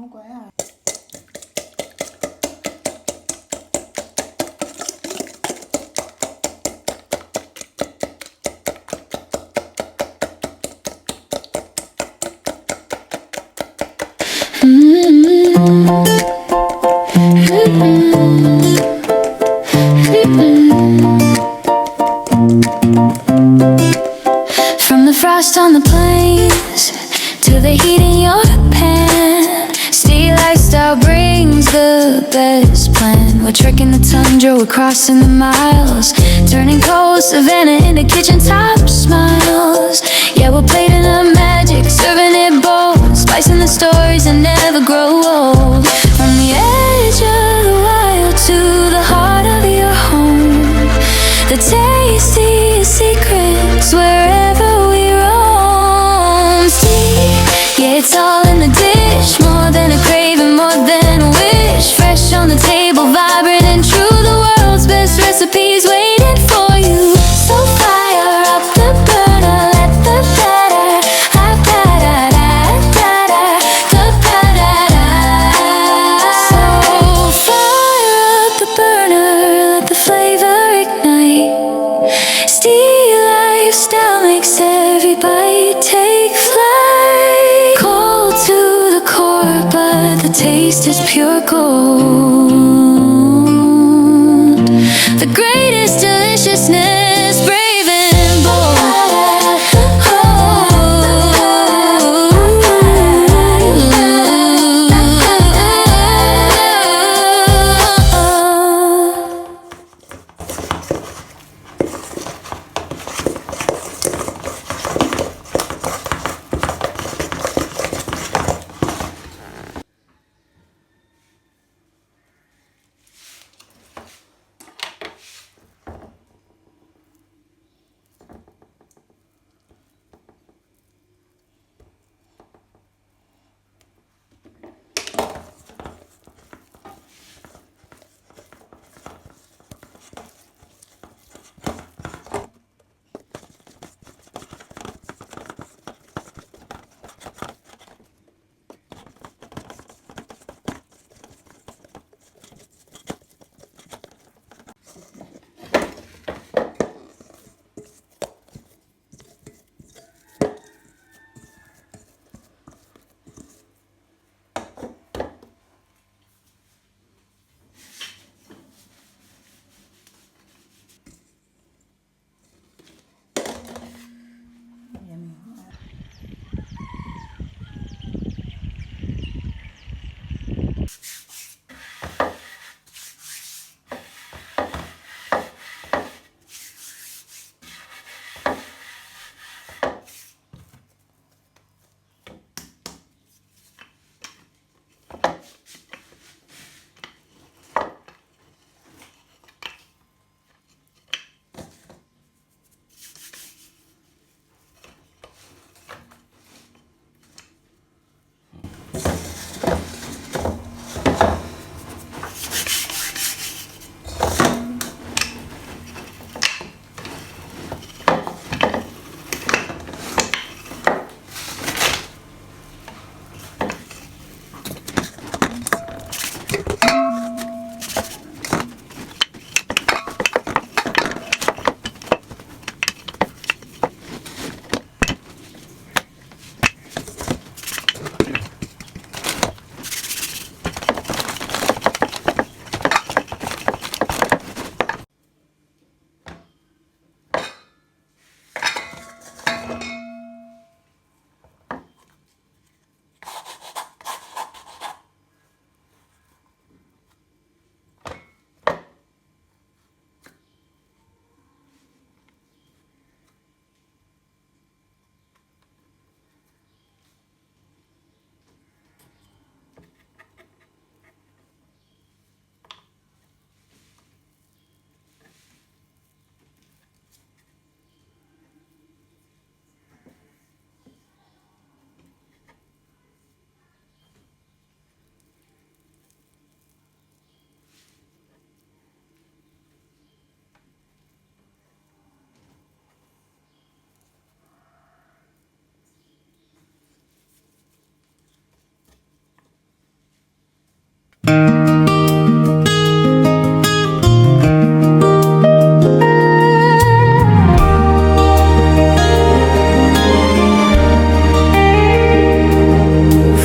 nấu quá à. From the frost on the plains to the heat in your pan, city lifestyle brings the best plan. We're trekking the tundra, we're crossing the miles, turning cold savanna into kitchen top smiles. Yeah, we're plating our magic, serving it bold, spicing the stories that never grow old. From the edge of the wild to the heart of your home, the tastiest secrets wherever we roam. See, yeah, it's all in the dish, more than a craving, more than a wish. Fresh on the table, vibrant and true, the world's best recipes waiting for you. So fire up the burner, let the batter, the batter. So fire up the burner, let the flavor ignite. City lifestyle makes every bite take flight. Cold to the core, but the taste is pure gold. The greatest deliciousness, brave and bold.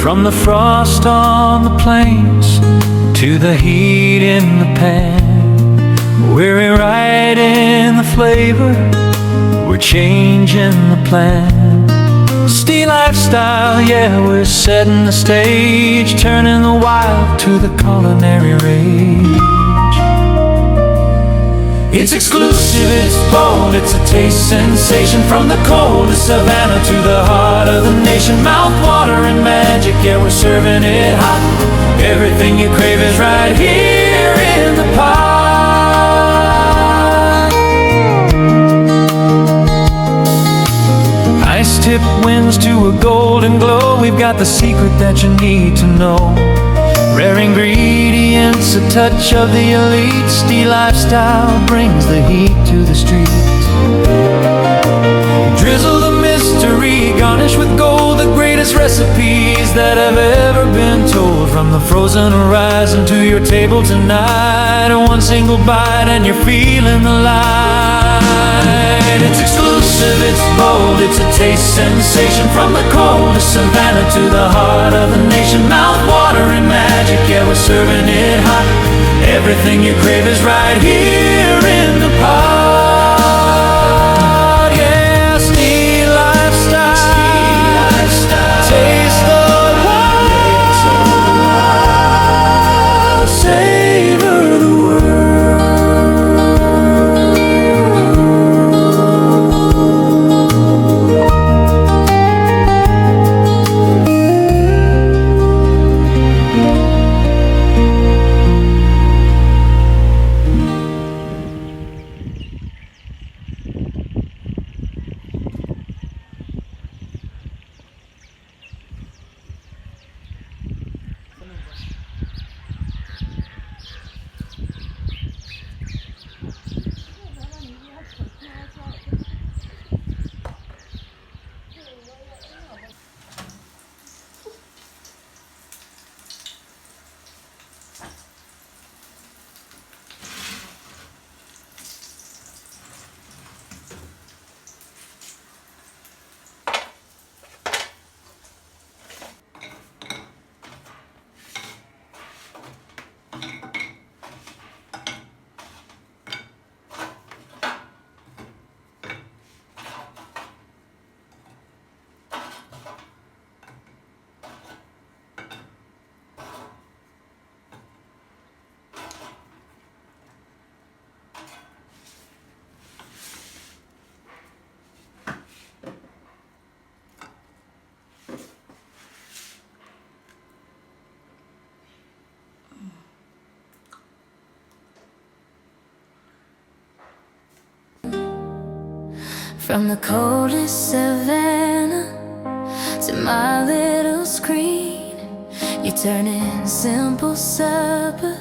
From the frost on the plains to the heat in the pan, we're rewriting the flavor, we're changing the plan. City lifestyle, yeah, we're setting the stage, turning the wild to the culinary rage. It's exclusive, it's bold, it's a taste sensation. From the coldest savanna to the heart of the nation, mouth-watering magic, yeah, we're serving it hot. Everything you crave is right here in the pot. Ice-tip winds to a golden glow, we've got the secret that you need to know. Rare ingredients, a touch of the elite. Steel lifestyle brings the heat to the streets. Drizzle the mystery, garnish with gold, the greatest recipes that have ever been told. From the frozen horizon to your table tonight, one single bite and you're feeling the light. It's exclusive, it's bold, it's a taste sensation. From the coldest savanna to the heart of the nation, mouth-watering magic, yeah, we're serving it hot. Everything you crave is right here in the pot. Yeah, steel lifestyle, taste the wild, savor the world. From the coldest savanna to my little screen, you're turning simple supper